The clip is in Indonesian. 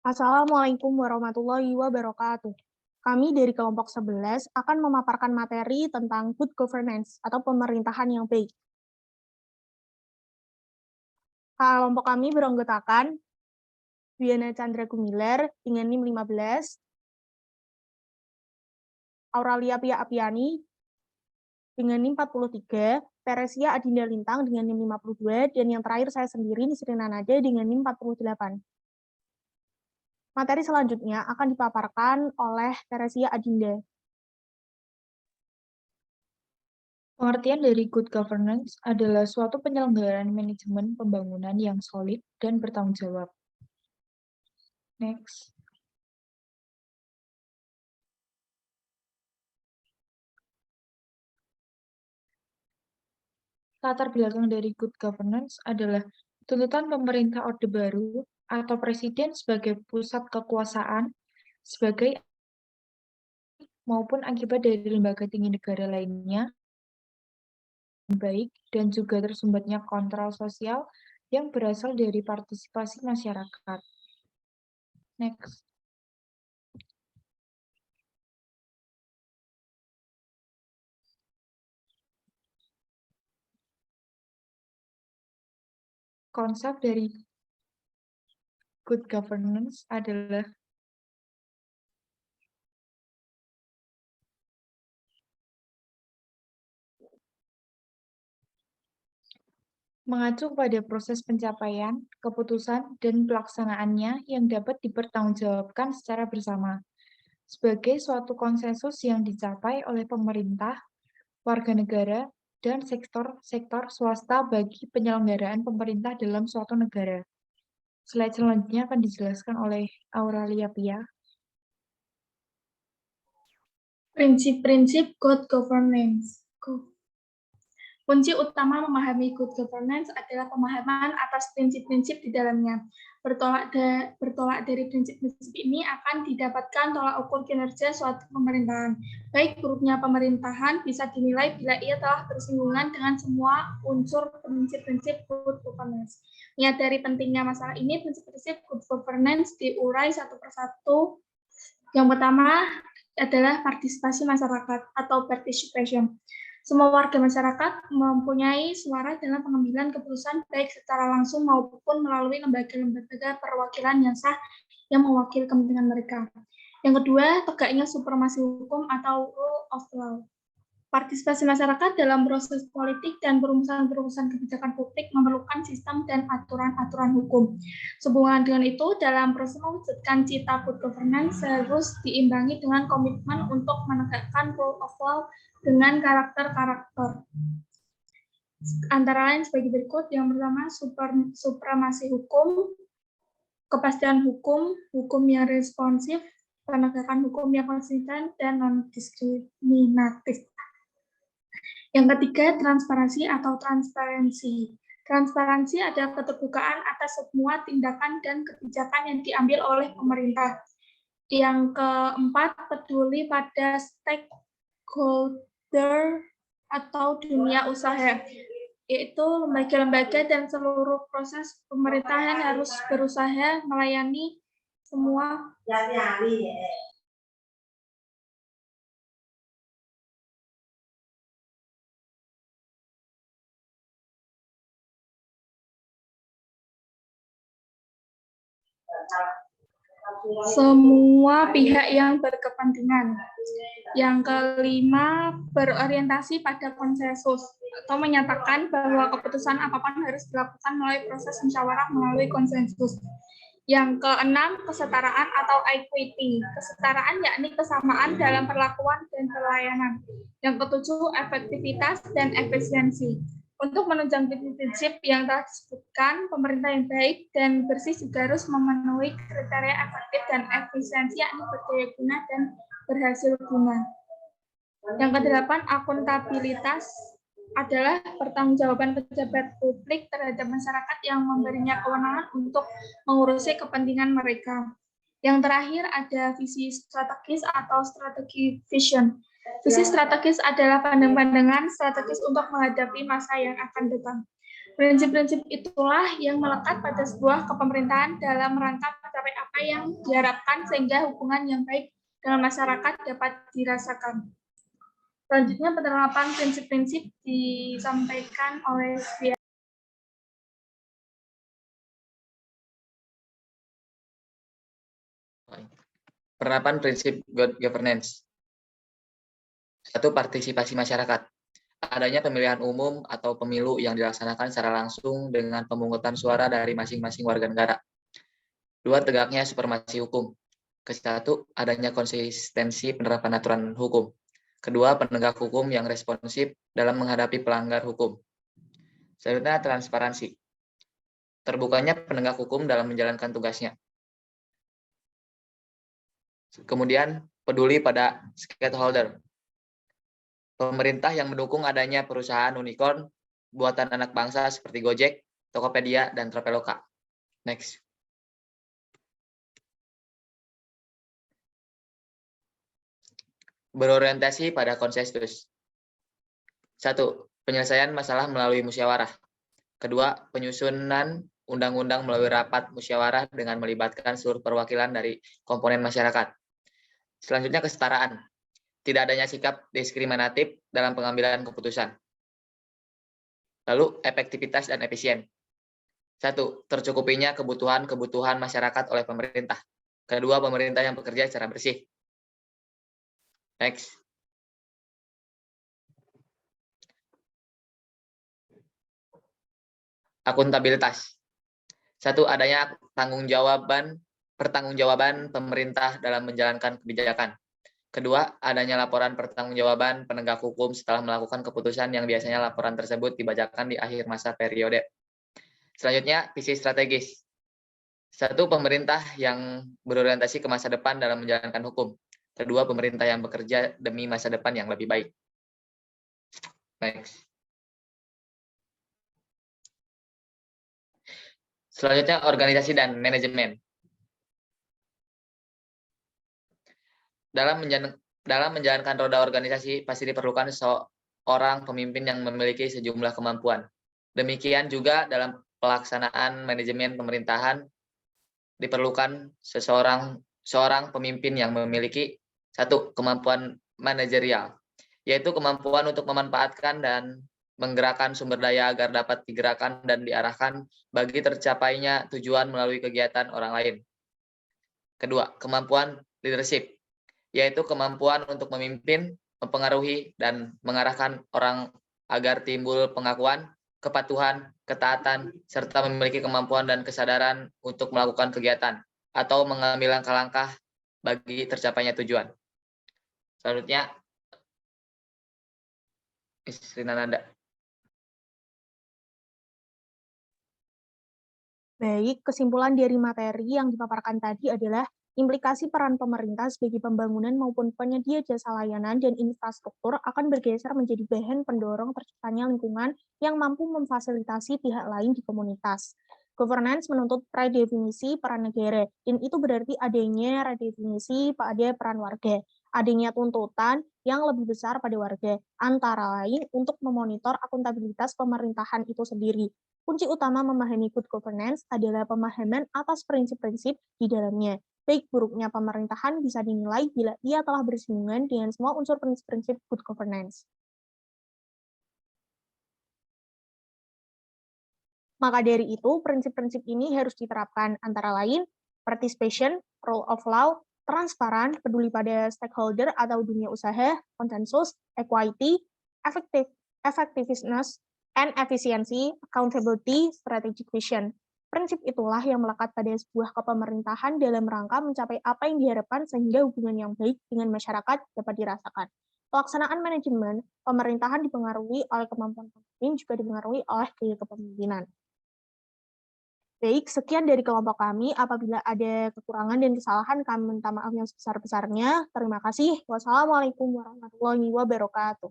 Assalamualaikum warahmatullahi wabarakatuh. Kami dari kelompok 11 akan memaparkan materi tentang good governance atau pemerintahan yang baik. Kelompok kami beranggotakan Wiana Chandra Gumilar dengan NIM 15, Auralia Pia Apiani dengan NIM 43, Teresia Adinda Lintang dengan NIM 52, dan yang terakhir saya sendiri, Nisri Nanada dengan NIM 48. Materi selanjutnya akan dipaparkan oleh Teresia Adinda. Pengertian dari good governance adalah suatu penyelenggaraan manajemen pembangunan yang solid dan bertanggung jawab. Next. Latar belakang dari good governance adalah tuntutan pemerintah Orde Baru atau Presiden sebagai pusat kekuasaan, sebagai maupun akibat dari lembaga tinggi negara lainnya, baik, dan juga tersumbatnya kontrol sosial yang berasal dari partisipasi masyarakat. Next. Konsep dari good governance adalah mengacu pada proses pencapaian, keputusan, dan pelaksanaannya yang dapat dipertanggungjawabkan secara bersama, sebagai suatu konsensus yang dicapai oleh pemerintah, warga negara, dan sektor swasta bagi penyelenggaraan pemerintah dalam suatu negara. Slide selanjutnya akan dijelaskan oleh Auralia Pia. Prinsip-prinsip good governance. Kunci utama memahami good governance adalah pemahaman atas prinsip-prinsip di dalamnya. Bertolak dari prinsip-prinsip ini akan didapatkan tolak ukur kinerja suatu pemerintahan. Baik buruknya pemerintahan bisa dinilai bila ia telah bersinggungan dengan semua unsur prinsip-prinsip good governance. Menyadari pentingnya masalah ini, prinsip-prinsip good governance diurai satu persatu. Yang pertama adalah partisipasi masyarakat atau participation. Semua warga masyarakat mempunyai suara dalam pengambilan keputusan baik secara langsung maupun melalui lembaga-lembaga perwakilan yang sah yang mewakili kepentingan mereka. Yang kedua, tegaknya supremasi hukum atau rule of law. Partisipasi masyarakat dalam proses politik dan perumusan kebijakan publik memerlukan sistem dan aturan-aturan hukum. Sehubungan dengan itu, dalam proses mewujudkan cita good governance harus diimbangi dengan komitmen untuk menegakkan rule of law dengan karakter-karakter. Antara lain sebagai berikut. Yang pertama, supremasi hukum, kepastian hukum, hukum yang responsif, penegakan hukum yang konsisten, dan non-diskriminatif. Yang ketiga, transparansi atau transparensi. Transparansi adalah keterbukaan atas semua tindakan dan kebijakan yang diambil oleh pemerintah. Yang keempat, peduli pada stakeholder atau dunia usaha, yaitu lembaga-lembaga dan seluruh proses pemerintahan harus berusaha melayani semua pihak yang berkepentingan. Yang kelima, berorientasi pada konsensus atau menyatakan bahwa keputusan apapun harus dilakukan melalui proses musyawarah melalui konsensus. Yang keenam, kesetaraan atau equity. Kesetaraan yakni kesamaan dalam perlakuan dan pelayanan. Yang ketujuh, efektivitas dan efisiensi. Untuk menunjang prinsip yang telah disebutkan, pemerintah yang baik dan bersih juga harus memenuhi kriteria efektif dan efisiensi, yakni berdaya guna dan berhasil guna. Yang kedelapan, akuntabilitas adalah pertanggungjawaban pejabat publik terhadap masyarakat yang memberinya kewenangan untuk mengurusi kepentingan mereka. Yang terakhir ada visi strategis atau strategi vision. Visi strategis adalah pandangan strategis untuk menghadapi masa yang akan datang. Prinsip-prinsip itulah yang melekat pada sebuah kepemerintahan dalam rangka mencapai apa yang diharapkan sehingga hubungan yang baik dengan masyarakat dapat dirasakan. Selanjutnya penerapan prinsip-prinsip disampaikan oleh Penerapan prinsip good governance. 1. Partisipasi masyarakat. Adanya pemilihan umum atau pemilu yang dilaksanakan secara langsung dengan pemungutan suara dari masing-masing warga negara. 2. Tegaknya supremasi hukum. Ke-1, adanya konsistensi penerapan aturan hukum. Kedua, penegak hukum yang responsif dalam menghadapi pelanggar hukum. Selanjutnya, transparansi. Terbukanya penegak hukum dalam menjalankan tugasnya. Kemudian, peduli pada stakeholder. Pemerintah yang mendukung adanya perusahaan unicorn buatan anak bangsa seperti Gojek, Tokopedia, dan Traveloka. Next. Berorientasi pada konsensus. 1. Penyelesaian masalah melalui musyawarah. Kedua, penyusunan undang-undang melalui rapat musyawarah dengan melibatkan seluruh perwakilan dari komponen masyarakat. Selanjutnya, kesetaraan. Tidak adanya sikap diskriminatif dalam pengambilan keputusan. Lalu, efektivitas dan efisien. 1. Tercukupinya kebutuhan masyarakat oleh pemerintah. Kedua, pemerintah yang bekerja secara bersih. Next. Akuntabilitas. 1. Adanya pertanggungjawaban pemerintah dalam menjalankan kebijakan. Kedua, adanya laporan pertanggungjawaban penegak hukum setelah melakukan keputusan yang biasanya laporan tersebut dibacakan di akhir masa periode. Selanjutnya, visi strategis. 1. Pemerintah yang berorientasi ke masa depan dalam menjalankan hukum. Kedua, pemerintah yang bekerja demi masa depan yang lebih baik. Next. Selanjutnya, organisasi dan manajemen. Dalam menjalankan roda organisasi, pasti diperlukan seorang pemimpin yang memiliki sejumlah kemampuan. Demikian juga dalam pelaksanaan manajemen pemerintahan, diperlukan seorang pemimpin yang memiliki 1. Kemampuan manajerial, yaitu kemampuan untuk memanfaatkan dan menggerakkan sumber daya agar dapat digerakkan dan diarahkan bagi tercapainya tujuan melalui kegiatan orang lain. Kedua, kemampuan leadership, yaitu kemampuan untuk memimpin, mempengaruhi, dan mengarahkan orang agar timbul pengakuan, kepatuhan, ketaatan, serta memiliki kemampuan dan kesadaran untuk melakukan kegiatan atau mengambil langkah-langkah bagi tercapainya tujuan. Selanjutnya, Sri Nananda. Baik, kesimpulan dari materi yang dipaparkan tadi adalah implikasi peran pemerintah sebagai pembangunan maupun penyedia jasa layanan dan infrastruktur akan bergeser menjadi bahan pendorong terciptanya lingkungan yang mampu memfasilitasi pihak lain di komunitas. Governance menuntut redefinisi peran negara, dan itu berarti adanya redefinisi pada peran warga. Adanya tuntutan yang lebih besar pada warga, antara lain untuk memonitor akuntabilitas pemerintahan itu sendiri. Kunci utama memahami good governance adalah pemahaman atas prinsip-prinsip di dalamnya. Baik buruknya pemerintahan bisa dinilai bila ia telah bersinggungan dengan semua unsur prinsip-prinsip good governance. Maka dari itu, prinsip-prinsip ini harus diterapkan antara lain participation, rule of law, transparan, peduli pada stakeholder atau dunia usaha, konsensus, equity, effectiveness, and efficiency, accountability, strategic vision. Prinsip itulah yang melekat pada sebuah kepemerintahan dalam rangka mencapai apa yang diharapkan sehingga hubungan yang baik dengan masyarakat dapat dirasakan. Pelaksanaan manajemen pemerintahan dipengaruhi oleh kemampuan pemimpin, juga dipengaruhi oleh gaya kepemimpinan. Baik, sekian dari kelompok kami. Apabila ada kekurangan dan kesalahan, kami minta maaf yang sebesar-besarnya. Terima kasih. Wassalamualaikum warahmatullahi wabarakatuh.